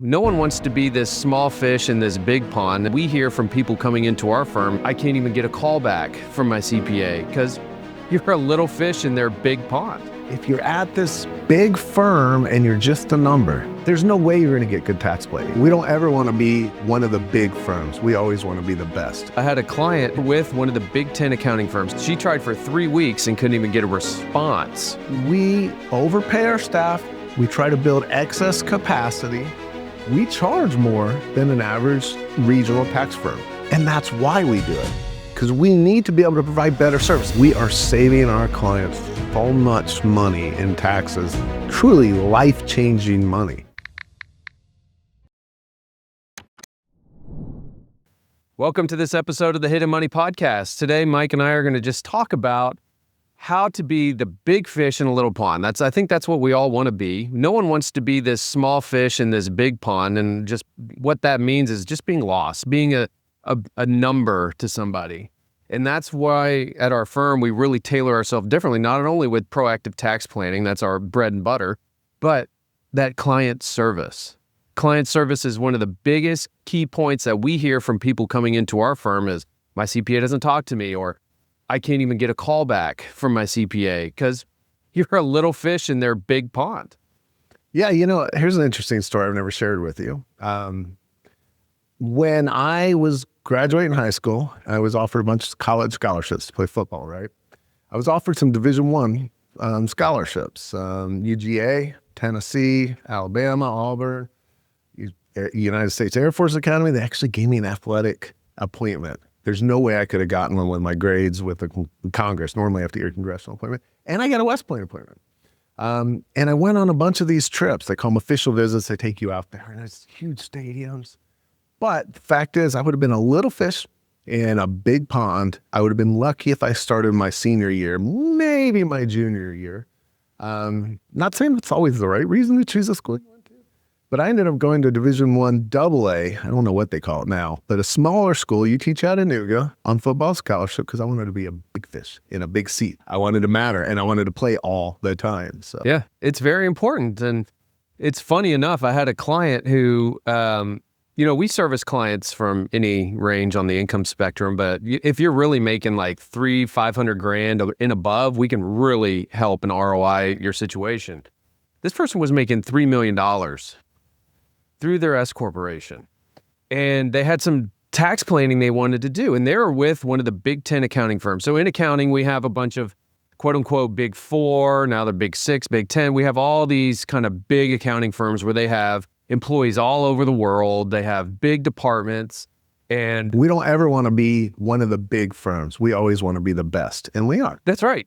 No one wants to be this small fish in this big pond. We hear from people coming into our firm, I can't even get a callback from my CPA because you're a little fish in their big pond. If you're at this big firm and you're just a number, there's no way you're going to get good tax planning. We don't ever want to be one of the big firms. We always want to be the best. I had a client with one of the big 10 accounting firms. She tried for 3 weeks and couldn't even get a response. We overpay our staff. We try to build excess capacity. We charge more than an average regional tax firm. And that's why we do it, because we need to be able to provide better service. We are saving our clients so much money in taxes, truly life-changing money. Welcome to this episode of the Hidden Money Podcast. Today, Mike and I are going to just talk about how to be the big fish in a little pond. I think that's what we all want to be. No one wants to be this small fish in this big pond, and just what that means is just being lost, being a number to somebody. And that's why at our firm, we really tailor ourselves differently, not only with proactive tax planning, that's our bread and butter, but that client service. Client service is one of the biggest key points that we hear from people coming into our firm is, my CPA doesn't talk to me, or I can't even get a call back from my CPA because you're a little fish in their big pond. Yeah, here's an interesting story I've never shared with you. When I was graduating high school, I was offered a bunch of college scholarships to play football, right? I was offered some Division I scholarships, UGA, Tennessee, Alabama, Auburn, United States Air Force Academy. They actually gave me an athletic appointment. There's no way I could have gotten one with my grades with the Congress. Normally I have to get a congressional appointment. And I got a West Point appointment. And I went on a bunch of these trips. They call them official visits. They take you out there, and it's huge stadiums. But the fact is, I would have been a little fish in a big pond. I would have been lucky if I started my senior year, maybe my junior year. Not saying that's always the right reason to choose a school you went to, but I ended up going to Division I AA. I don't know what they call it now, but a smaller school, UT Chattanooga, on football scholarship, because I wanted to be a big fish in a big seat. I wanted to matter, and I wanted to play all the time. So yeah, it's very important. And it's funny enough, I had a client who, we service clients from any range on the income spectrum, but if you're really making like $300,000-500,000 and above, we can really help and ROI your situation. This person was making $3 million through their S corporation, and they had some tax planning they wanted to do, and they were with one of the big 10 accounting firms. So in accounting, we have a bunch of quote unquote big 4, now they're big 6, big 10. We have all these kind of big accounting firms where they have employees all over the world. They have big departments, and we don't ever want to be one of the big firms. We always want to be the best, and we are. That's right.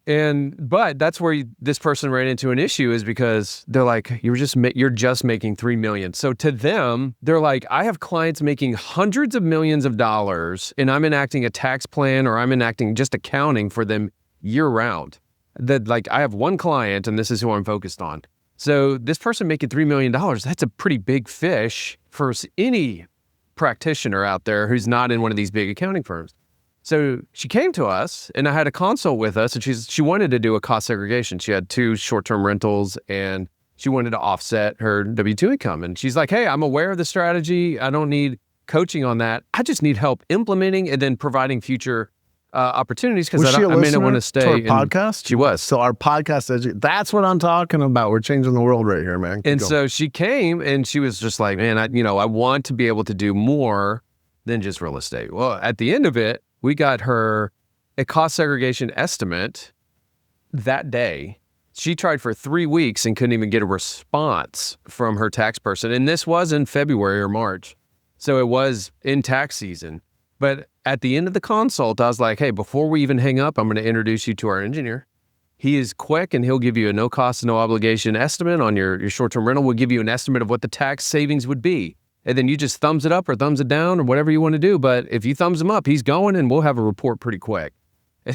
But that's where this person ran into an issue, is because they're like, you're just making $3 million. So to them, they're like, I have clients making hundreds of millions of dollars, and I'm enacting a tax plan, or I'm enacting just accounting for them year round. That, like, I have one client, and this is who I'm focused on. So this person making $3 million, that's a pretty big fish for any practitioner out there who's not in one of these big accounting firms. So she came to us, and I had a consult with us, and she wanted to do a cost segregation. She had 2 short-term rentals, and she wanted to offset her W-2 income. And she's like, hey, I'm aware of the strategy. I don't need coaching on that. I just need help implementing and then providing future opportunities, because I may not want to stay. To our podcast? She was. So our podcast, that's what I'm talking about. We're changing the world right here, man. And so she came, and she was just like, man, I want to be able to do more than just real estate. Well, at the end of it, we got her a cost segregation estimate that day. She tried for 3 weeks and couldn't even get a response from her tax person. And this was in February or March. So it was in tax season. But at the end of the consult, I was like, hey, before we even hang up, I'm going to introduce you to our engineer. He is quick, and he'll give you a no cost, no obligation estimate on your short-term rental. We'll give you an estimate of what the tax savings would be. And then you just thumbs it up or thumbs it down or whatever you want to do. But if you thumbs him up, he's going, and we'll have a report pretty quick.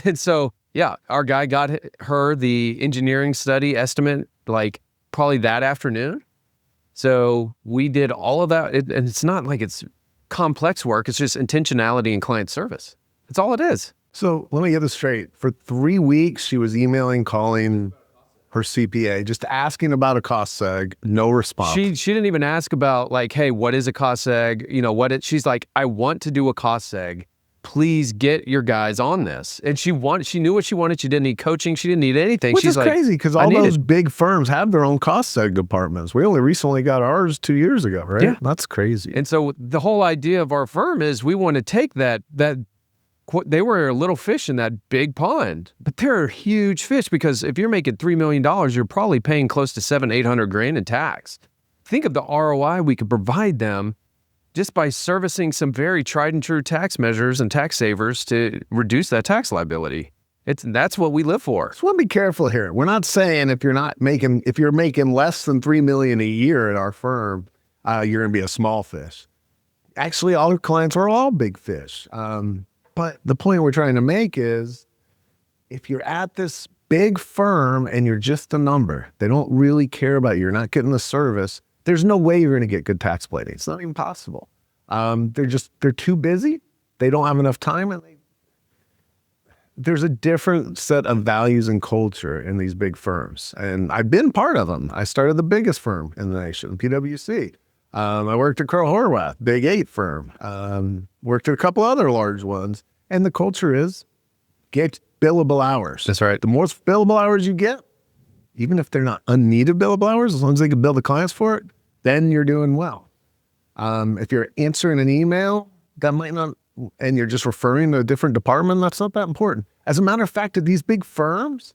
And so, yeah, our guy got her the engineering study estimate like probably that afternoon. So we did all of that. And it's not like it's complex work. It's just intentionality and client service. That's all it is. So let me get this straight. For 3 weeks, she was emailing, calling. her CPA, just asking about a cost seg, no response. She didn't even ask about like, hey, what is a cost seg? You know, she's like, I want to do a cost seg. Please get your guys on this. And she knew what she wanted. She didn't need coaching. She didn't need anything. Which She's is like, crazy because all those big firms have their own cost seg departments. We only recently got ours 2 years ago, right? Yeah. That's crazy. And so the whole idea of our firm is we want to take that they were a little fish in that big pond, but they're huge fish because if you're making $3 million, you're probably paying close to $700,000-800,000 in tax. Think of the ROI we could provide them just by servicing some very tried and true tax measures and tax savers to reduce that tax liability. That's what we live for. So want to be careful here. We're not saying if you're making less than $3 million a year at our firm, you're going to be a small fish. Actually, all our clients are all big fish. But the point we're trying to make is if you're at this big firm and you're just a number, they don't really care about you, you're not getting the service, there's no way you're going to get good tax planning. It's not even possible. They're too busy. They don't have enough time. And there's a different set of values and culture in these big firms. And I've been part of them. I started the biggest firm in the nation, PwC. I worked at Crowe Horwath, big 8 firm. Worked at a couple other large ones. And the culture is get billable hours. That's right. The more billable hours you get, even if they're not unneeded billable hours, as long as they can bill the clients for it, then you're doing well. If you're answering an email, that might not, and you're just referring to a different department, that's not that important. As a matter of fact, at these big firms,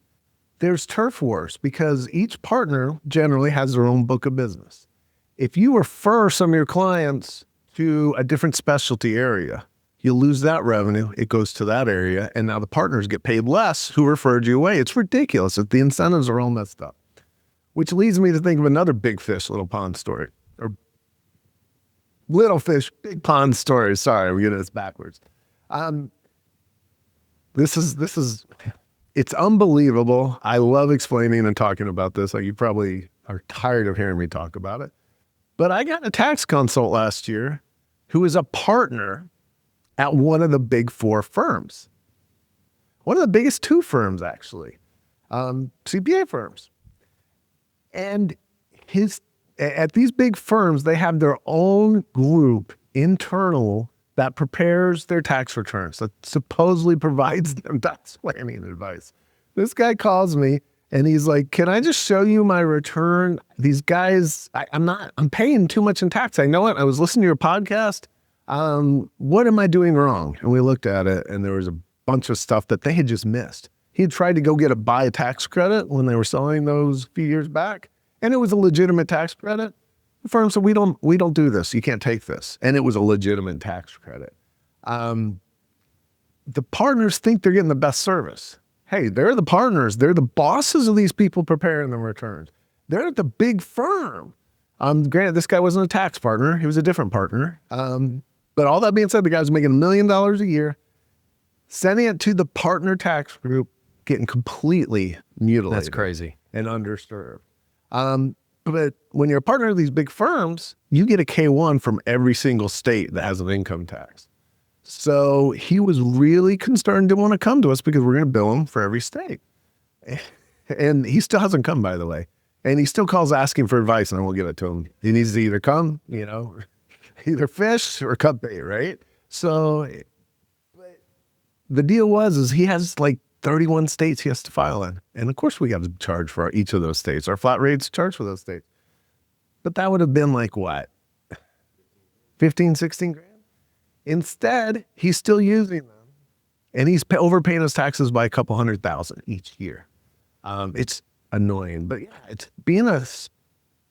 there's turf wars because each partner generally has their own book of business. If you refer some of your clients to a different specialty area, you lose that revenue. It goes to that area, and now the partners get paid less who referred you away. It's ridiculous. The incentives are all messed up. Which leads me to think of another big fish, little pond story. Or little fish, big pond story. Sorry, we're getting this backwards. It's unbelievable. I love explaining and talking about this. Like you probably are tired of hearing me talk about it. But I got a tax consult last year who is a partner at one of the big 4 firms. One of the biggest 2 firms, actually. CPA firms. And at these big firms, they have their own group internal that prepares their tax returns, that supposedly provides them tax planning advice. This guy calls me and he's like, can I just show you my return? These guys, I'm paying too much in tax. I know it. I was listening to your podcast. What am I doing wrong? And we looked at it and there was a bunch of stuff that they had just missed. He had tried to go buy a tax credit when they were selling those a few years back. And it was a legitimate tax credit. The firm said, we don't do this. You can't take this. And it was a legitimate tax credit. The partners think they're getting the best service. Hey, they're the partners. They're the bosses of these people preparing the returns. They're at the big firm. Granted, this guy wasn't a tax partner. He was a different partner. But all that being said, the guy's making $1 million a year, sending it to the partner tax group, getting completely mutilated. That's crazy. And underserved. But when you're a partner of these big firms, you get a K-1 from every single state that has an income tax. So he was really concerned, didn't want to come to us because we're going to bill him for every state. And he still hasn't come, by the way. And he still calls asking for advice, and I won't give it to him. He needs to either come, either fish or cut bait, right? So the deal is he has like 31 states he has to file in. And of course we got to charge for each of those states. Our flat rates charge for those states. But that would have been like what? 15, 16 grand? Instead, he's still using them. And he's overpaying his taxes by a couple $100,000 each year. It's annoying. But yeah, it's being a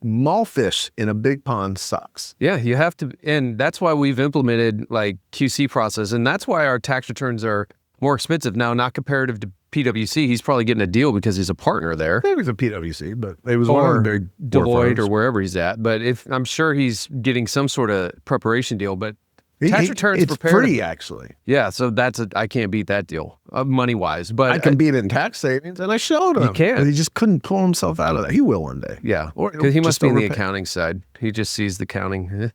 small fish in a big pond sucks. Yeah, you have to. And that's why we've implemented like QC process. And that's why our tax returns are more expensive now, not comparative to PwC. He's probably getting a deal because he's a partner there. Maybe it's a PwC, but it was one of the big Deloitte or wherever he's at. But I'm sure he's getting some sort of preparation deal. But tax returns it's free, actually. Yeah, so I can't beat that deal, money wise. But I can beat it in tax savings, and I showed him. He can. But he just couldn't pull himself out of that. He will one day. Yeah, because he must be in the accounting side. He just sees the counting.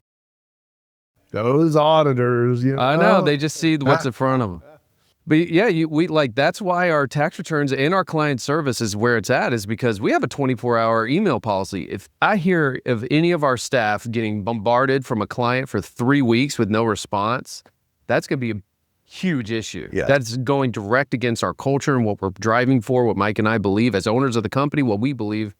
Those auditors, I know, they just see what's in front of them. But yeah, we like that's why our tax returns and our client service is where it's at, is because we have a 24-hour email policy. If I hear of any of our staff getting bombarded from a client for 3 weeks with no response, that's going to be a huge issue. Yeah. That's going direct against our culture and what we're driving for, what Mike and I believe as owners of the company, what we believe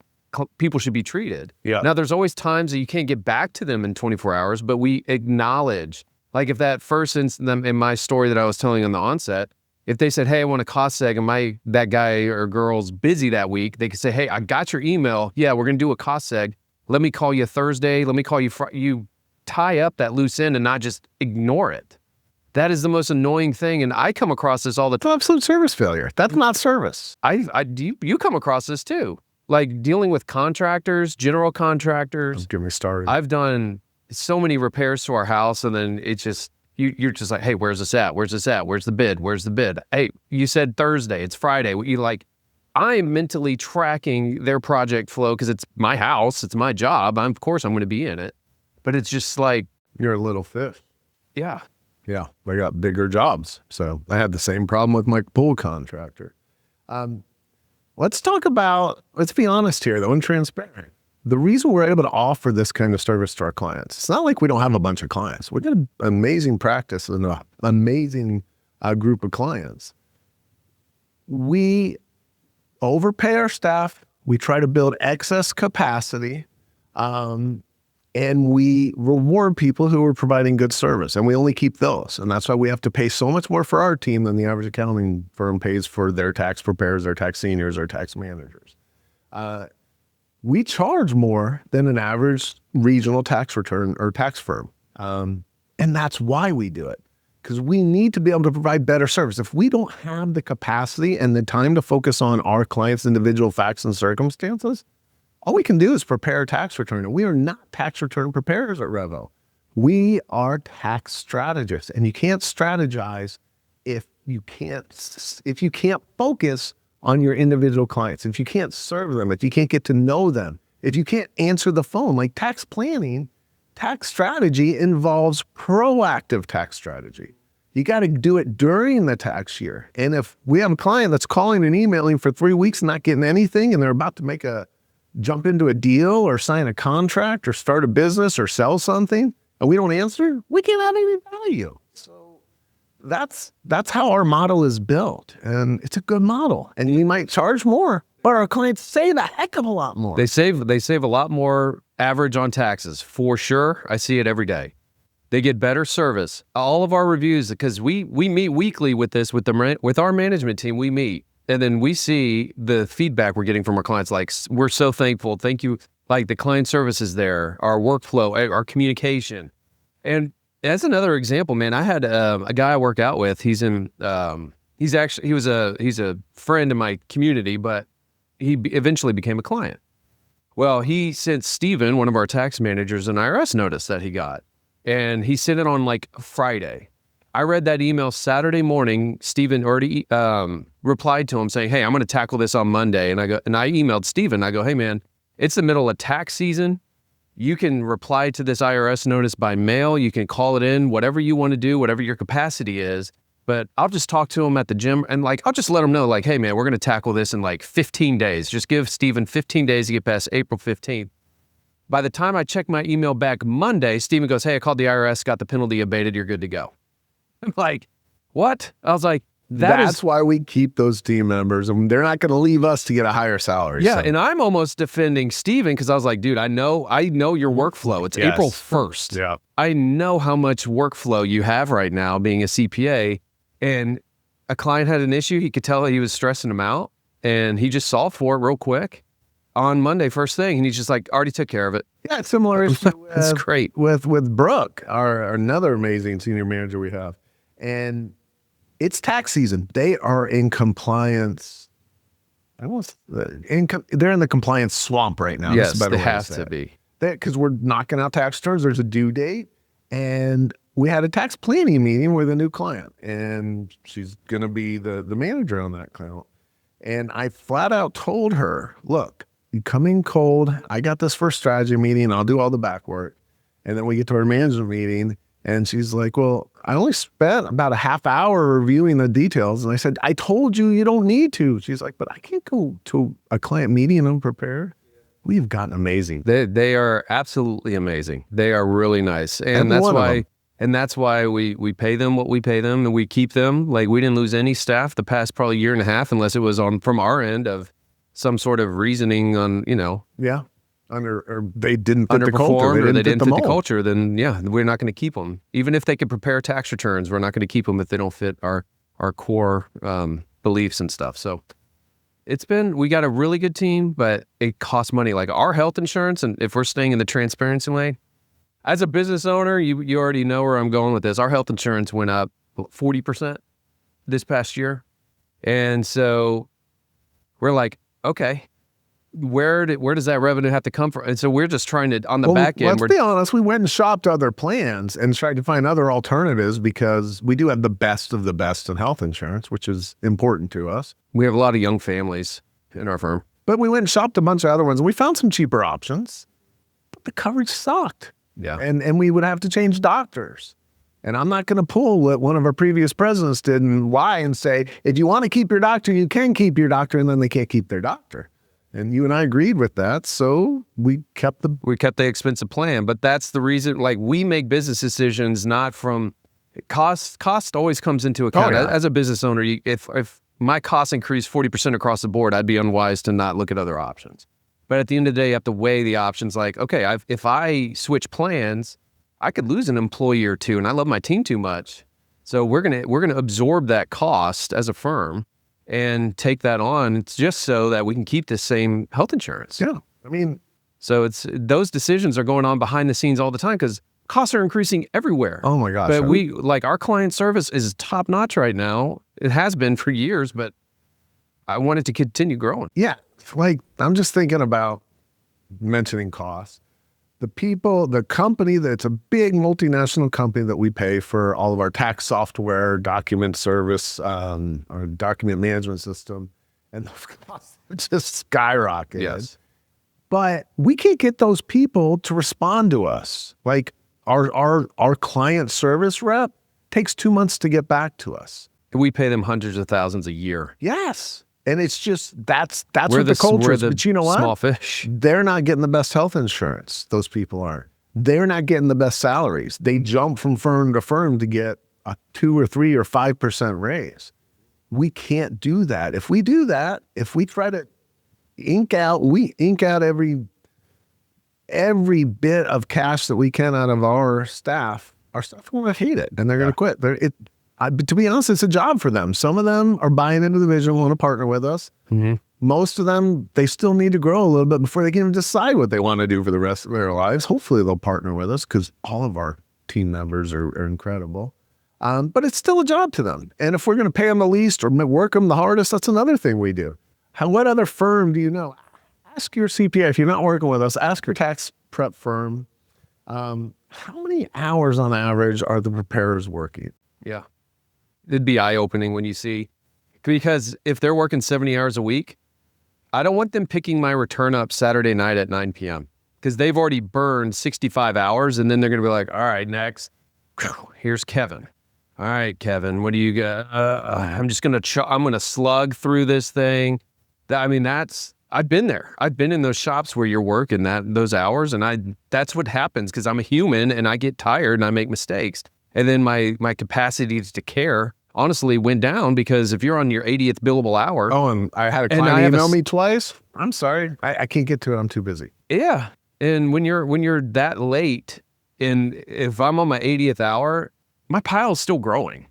people should be treated. Yeah. Now, there's always times that you can't get back to them in 24 hours, but we acknowledge, like if that first incident in my story that I was telling on the onset, if they said, hey, I want a cost seg and that guy or girl's busy that week, they could say, hey, I got your email. Yeah, we're going to do a cost seg. Let me call you Thursday. Let me call you Friday. You tie up that loose end and not just ignore it. That is the most annoying thing. And I come across this all the time. Absolute service failure. That's not service. You come across this too. Like dealing with contractors, general contractors. Don't get me started. I've done so many repairs to our house, and then it's just, you're just like, hey, where's this at? Where's this at? Where's the bid? Where's the bid? Hey, you said Thursday. It's Friday. You like, I'm mentally tracking their project flow because it's my house. It's my job. Of course, I'm going to be in it. But it's just like, You're a little fish. yeah. Yeah, they got bigger jobs. So I had the same problem with my pool contractor. Let's be honest here, though, and transparent. The reason we're able to offer this kind of service to our clients, it's not like we don't have a bunch of clients. We've got an amazing practice and an amazing group of clients. We overpay our staff. We try to build excess capacity. And we reward people who are providing good service, and we only keep those. And that's why we have to pay so much more for our team than the average accounting firm pays for their tax preparers, their tax seniors, or tax managers. We charge more than an average regional tax return or tax firm. And that's why we do it, because we need to be able to provide better service. If we don't have the capacity and the time to focus on our clients' individual facts and circumstances, all we can do is prepare a tax return. And we are not tax return preparers at Revo. We are tax strategists. And you can't strategize if you can't focus on your individual clients, if you can't serve them, if you can't get to know them, if you can't answer the phone. Like tax planning, tax strategy involves proactive tax strategy. You got to do it during the tax year. And if we have a client that's calling and emailing for 3 weeks and not getting anything, and they're about to jump into a deal or sign a contract or start a business or sell something, and we don't answer, we can't add any value. So that's how our model is built. And it's a good model. And we might charge more, but our clients save a heck of a lot more. They save a lot more average on taxes, for sure. I see it every day. They get better service. All of our reviews, because we meet weekly with this, with our management team, we meet. And then we see the feedback we're getting from our clients. Like, we're so thankful. Thank you. Like the client service is there, our workflow, our communication. And as another example, man, I had a guy I work out with. He's a friend in my community, but he eventually became a client. Well, he sent Steven, one of our tax managers, an IRS notice that he got. And he sent it on like Friday. I read that email Saturday morning. Steven already replied to him saying, hey, I'm going to tackle this on Monday. And I emailed Steven. I go, hey, man, it's the middle of tax season. You can reply to this IRS notice by mail. You can call it in, whatever you want to do, whatever your capacity is. But I'll just talk to him at the gym and I'll just let him know, like, hey, man, we're going to tackle this in like 15 days. Just give Steven 15 days to get past April 15th. By the time I check my email back Monday, Steven goes, hey, I called the IRS, got the penalty abated. You're good to go. I'm like, what? I was like, that's why we keep those team members, and they're not going to leave us to get a higher salary. Yeah, and I'm almost defending Steven because I was like, dude, I know your workflow. It's April 1st. Yeah. I know how much workflow you have right now being a CPA, and a client had an issue. He could tell he was stressing him out, and he just solved for it real quick on Monday, first thing, and he's just like, already took care of it. Yeah, it's similar issue That's great. with Brooke, our another amazing senior manager we have. And it's tax season. They are in compliance. They're in the compliance swamp right now. Yes, they have to be. Because we're knocking out tax returns. There's a due date. And we had a tax planning meeting with a new client. And she's going to be the manager on that account. And I flat out told her, look, you come in cold. I got this first strategy meeting. I'll do all the back work. And then we get to our management meeting. And she's like, well, I only spent about a half hour reviewing the details. And I said, I told you don't need to. She's like, but I can't go to a client meeting unprepared. We've gotten amazing. They are absolutely amazing. They are really nice. And that's why we pay them what we pay them, and we keep them. Like, we didn't lose any staff the past probably year and a half, unless it was from our end of some sort of reasoning on, Yeah. Or they didn't fit the culture. They didn't fit the culture, then yeah, we're not going to keep them. Even if they could prepare tax returns, we're not going to keep them if they don't fit our core beliefs and stuff. So we got a really good team, but it costs money. Like our health insurance, and if we're staying in the transparency lane, as a business owner, you already know where I'm going with this. Our health insurance went up 40% this past year. And so we're like, okay, where does that revenue have to come from? And so we're just trying to, on the back end. Let's be honest, we went and shopped other plans and tried to find other alternatives because we do have the best of the best in health insurance, which is important to us. We have a lot of young families in our firm. But we went and shopped a bunch of other ones, and we found some cheaper options, but the coverage sucked. Yeah. And we would have to change doctors. And I'm not going to pull what one of our previous presidents did and lie and say, if you want to keep your doctor, you can keep your doctor, and then they can't keep their doctor. And you and I agreed with that, so we kept the expensive plan. But that's the reason, like, we make business decisions not from cost. Cost always comes into account. Oh, yeah. As a business owner, if my costs increase 40% across the board, I'd be unwise to not look at other options. But at the end of the day, you have to weigh the options. Like, okay, if I switch plans, I could lose an employee or two, and I love my team too much. So we're gonna absorb that cost as a firm and take that on. It's just so that we can keep the same health insurance. Yeah, I mean, so those decisions are going on behind the scenes all the time because costs are increasing everywhere. Oh my gosh! But our client service is top notch right now. It has been for years, but I want it to continue growing. Yeah, like I'm just thinking about mentioning costs. The company that's a big multinational company that we pay for all of our tax software, document service, our document management system, and those costs just skyrocketed. Yes. But we can't get those people to respond to us. Like our client service rep takes 2 months to get back to us. We pay them hundreds of thousands a year. Yes. And it's just, that's what the culture is. But you know what? Small fish. They're not getting the best health insurance. Those people aren't. They're not getting the best salaries. They jump from firm to firm to get a 2 or 3 or 5% raise. We can't do that. If we do that, if we try to ink out every bit of cash that we can out of our staff are going to hate it and they're going to quit. To be honest, it's a job for them. Some of them are buying into the vision, want to partner with us. Mm-hmm. Most of them, they still need to grow a little bit before they can even decide what they want to do for the rest of their lives. Hopefully they'll partner with us because all of our team members are incredible. But it's still a job to them. And if we're going to pay them the least or work them the hardest, that's another thing we do. What other firm do you know? Ask your CPA. If you're not working with us, ask your tax prep firm. How many hours on average are the preparers working? Yeah. It'd be eye-opening when you see, because if they're working 70 hours a week, I don't want them picking my return up Saturday night at 9 p.m. because they've already burned 65 hours, and then they're going to be like, all right, next, here's Kevin. All right, Kevin, what do you got? I'm just going to, I'm going to slug through this thing. I've been there. I've been in those shops where you're working those hours, and that's what happens because I'm a human and I get tired and I make mistakes. And then my capacity to care honestly went down because if you're on your 80th billable hour. Oh, and I had a client email me twice. I'm sorry. I can't get to it. I'm too busy. Yeah. And when you're that late, and if I'm on my 80th hour, my pile's still growing.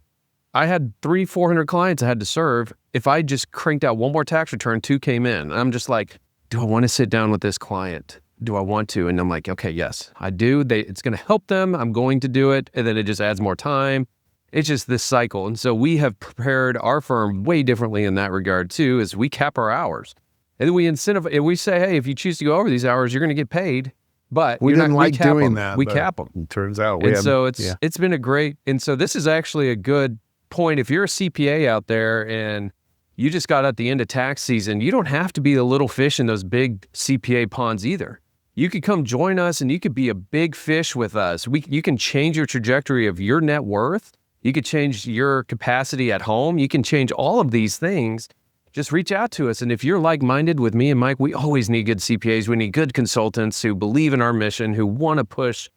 I had 300-400 clients I had to serve. If I just cranked out one more tax return, 2 came in. I'm just like, do I want to sit down with this client? Do I want to? And I'm like, okay, yes, I do. It's going to help them. I'm going to do it. And then it just adds more time. It's just this cycle. And so we have prepared our firm way differently in that regard too, is we cap our hours. And then we say, hey, if you choose to go over these hours, you're going to get paid. But we didn't like doing that. We cap them. It turns out. It's been a great, and so this is actually a good point. If you're a CPA out there and you just got at the end of tax season, you don't have to be the little fish in those big CPA ponds either. You could come join us and you could be a big fish with us. You can change your trajectory of your net worth. You could change your capacity at home. You can change all of these things. Just reach out to us. And if you're like-minded with me and Mike, we always need good CPAs. We need good consultants who believe in our mission, who want to push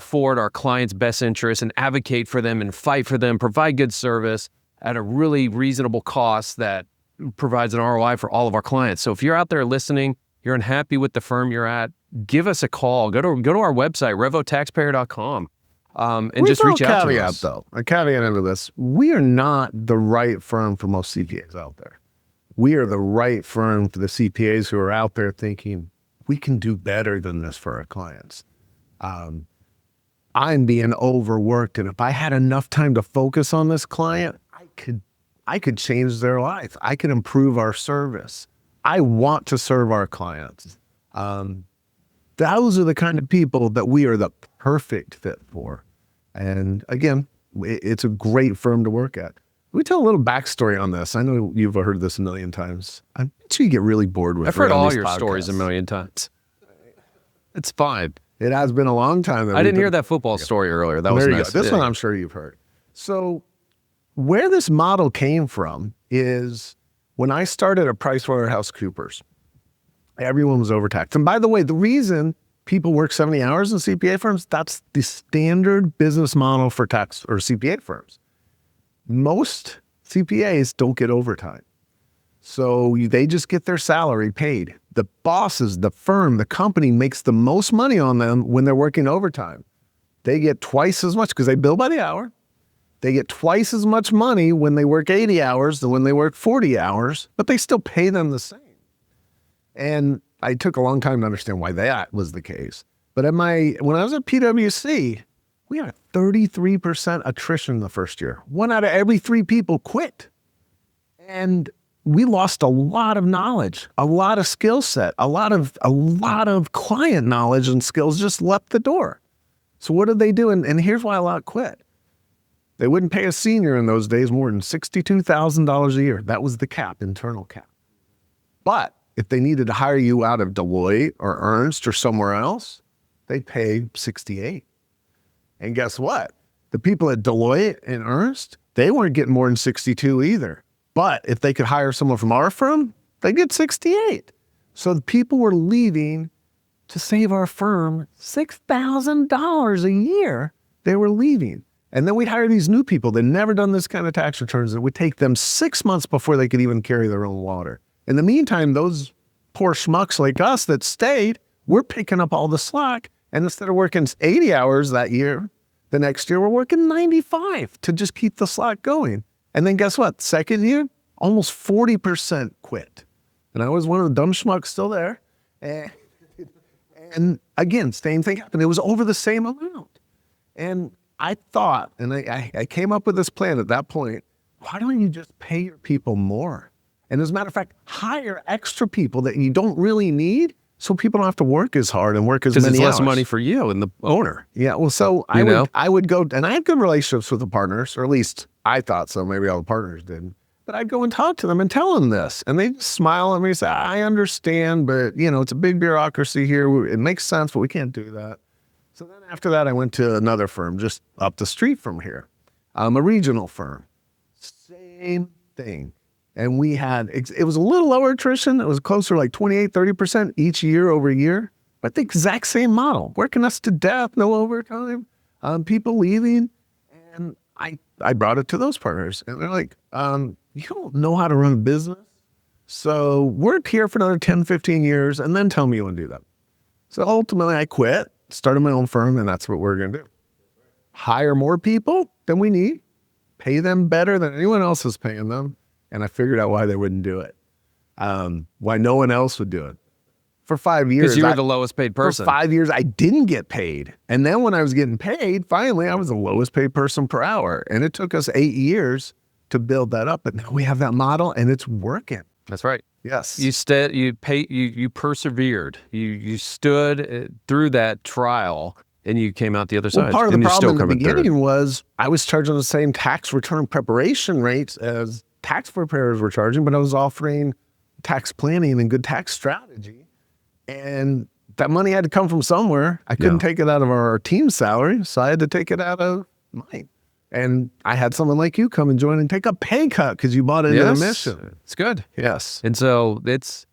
forward our clients' best interests and advocate for them and fight for them, provide good service at a really reasonable cost that provides an ROI for all of our clients. So if you're out there listening, you're unhappy with the firm you're at, give us a call. Go to our website, revotaxpayer.com, and just reach out to us. A caveat into this. We are not the right firm for most CPAs out there. We are the right firm for the CPAs who are out there thinking, we can do better than this for our clients. I'm being overworked, and if I had enough time to focus on this client, I could change their life. I could improve our service. I want to serve our clients. Those are the kind of people that we are the perfect fit for. And again, it's a great firm to work at. Let me tell a little backstory on this. I know you've heard this a million times. I'm sure you get really bored with it. I've heard all your stories a million times. It's fine. It has been a long time. I didn't hear that football story earlier. That was nice. This one I'm sure you've heard. So where this model came from is when I started at PricewaterhouseCoopers, everyone was overtaxed. And by the way, the reason people work 70 hours in CPA firms, that's the standard business model for tax or CPA firms. Most CPAs don't get overtime. So they just get their salary paid. The bosses, the firm, the company makes the most money on them when they're working overtime. They get twice as much because they bill by the hour. They get twice as much money when they work 80 hours than when they work 40 hours, but they still pay them the same. And I took a long time to understand why that was the case. But when I was at PwC, we had a 33% attrition the first year. 1 out of every 3 people quit. And we lost a lot of knowledge, a lot of skill set, a lot of client knowledge and skills just left the door. So what did they do? And here's why a lot quit. They wouldn't pay a senior in those days more than $62,000 a year. That was the cap, internal cap. But if they needed to hire you out of Deloitte or Ernst or somewhere else, they'd pay $68,000. And guess what? The people at Deloitte and Ernst, they weren't getting more than $62,000 either. But if they could hire someone from our firm, they get $68,000. So the people were leaving to save our firm $6,000 a year. They were leaving. And then we'd hire these new people that never done this kind of tax returns. It would take them 6 months before they could even carry their own water. In the meantime, those poor schmucks like us that stayed, we're picking up all the slack. And instead of working 80 hours that year, the next year we're working 95 to just keep the slack going. And then guess what? Second year, almost 40% quit. And I was one of the dumb schmucks still there. And again, same thing happened. It was over the same amount. And I thought, and I came up with this plan at that point, why don't you just pay your people more? And as a matter of fact, hire extra people that you don't really need so people don't have to work as hard and work as many hours. Because it's less money for you and the owner. Yeah, well, so I would go, and I had good relationships with the partners, or at least I thought so. Maybe all the partners didn't. But I'd go and talk to them and tell them this. And they'd smile at me and say, I understand, but it's a big bureaucracy here. It makes sense, but we can't do that. So then after that, I went to another firm just up the street from here, a regional firm. Same thing. And we had, it was a little lower attrition. It was closer to like 28, 30% each year over year. But the exact same model, working us to death, no overtime, people leaving. And I brought it to those partners. And they're like, you don't know how to run a business. So work here for another 10, 15 years, and then tell me you want to do that. So ultimately, I quit, started my own firm, and that's what we're going to do. Hire more people than we need, pay them better than anyone else is paying them. And I figured out why they wouldn't do it. Why no one else would do it. For 5 years. Because you were the lowest paid person. For 5 years, I didn't get paid. And then when I was getting paid, finally, I was the lowest paid person per hour. And it took us 8 years to build that up. But now we have that model and it's working. That's right. Yes. You persevered. You stood through that trial and you came out the other side. Part of the problem in the beginning was I was charging the same tax return preparation rates as tax preparers were charging, but I was offering tax planning and good tax strategy. And that money had to come from somewhere. I couldn't take it out of our team's salary, so I had to take it out of mine. And I had someone like you come and join and take a pay cut because you bought into the mission. It's good. Yes. And so it's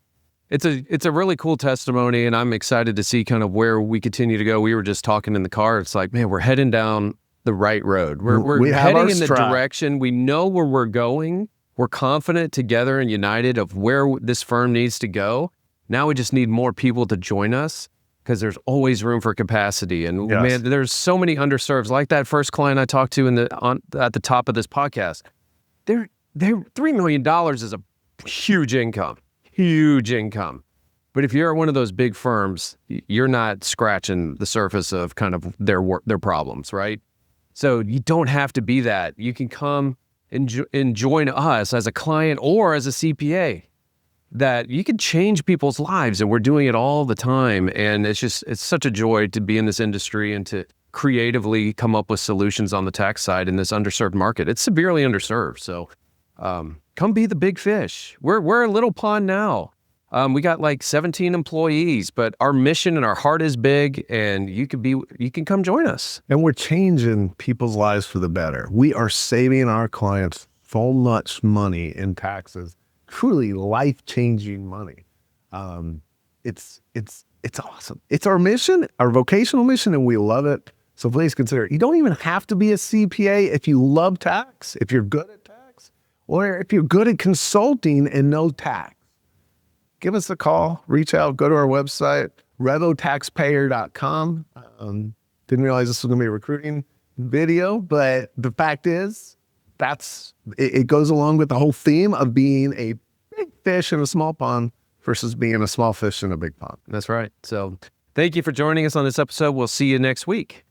a really cool testimony, and I'm excited to see kind of where we continue to go. We were just talking in the car. It's like, man, we're heading down the right road. We're heading in the direction. We know where we're going. We're confident together and united of where this firm needs to go. Now we just need more people to join us because there's always room for capacity. And man, there's so many underserved. Like that first client I talked to at the top of this podcast. They're $3 million is a huge income. But if you're one of those big firms, you're not scratching the surface of kind of their problems, right? So you don't have to be that. You can come and join us as a client or as a CPA. That you can change people's lives, and we're doing it all the time. And it's such a joy to be in this industry and to creatively come up with solutions on the tax side in this underserved market. It's severely underserved. So come be the big fish. We're a little pond now. We got like 17 employees, but our mission and our heart is big, and you can come join us. And we're changing people's lives for the better. We are saving our clients so much money in taxes. Truly life-changing money. It's awesome. It's our mission, our vocational mission, and we love it. So please consider it. You don't even have to be a CPA if you love tax, if you're good at tax, or if you're good at consulting and know tax. Give us a call, reach out, go to our website, revotaxpayer.com. Didn't realize this was going to be a recruiting video, but the fact is, it goes along with the whole theme of being a big fish in a small pond versus being a small fish in a big pond. That's right. So thank you for joining us on this episode. We'll see you next week.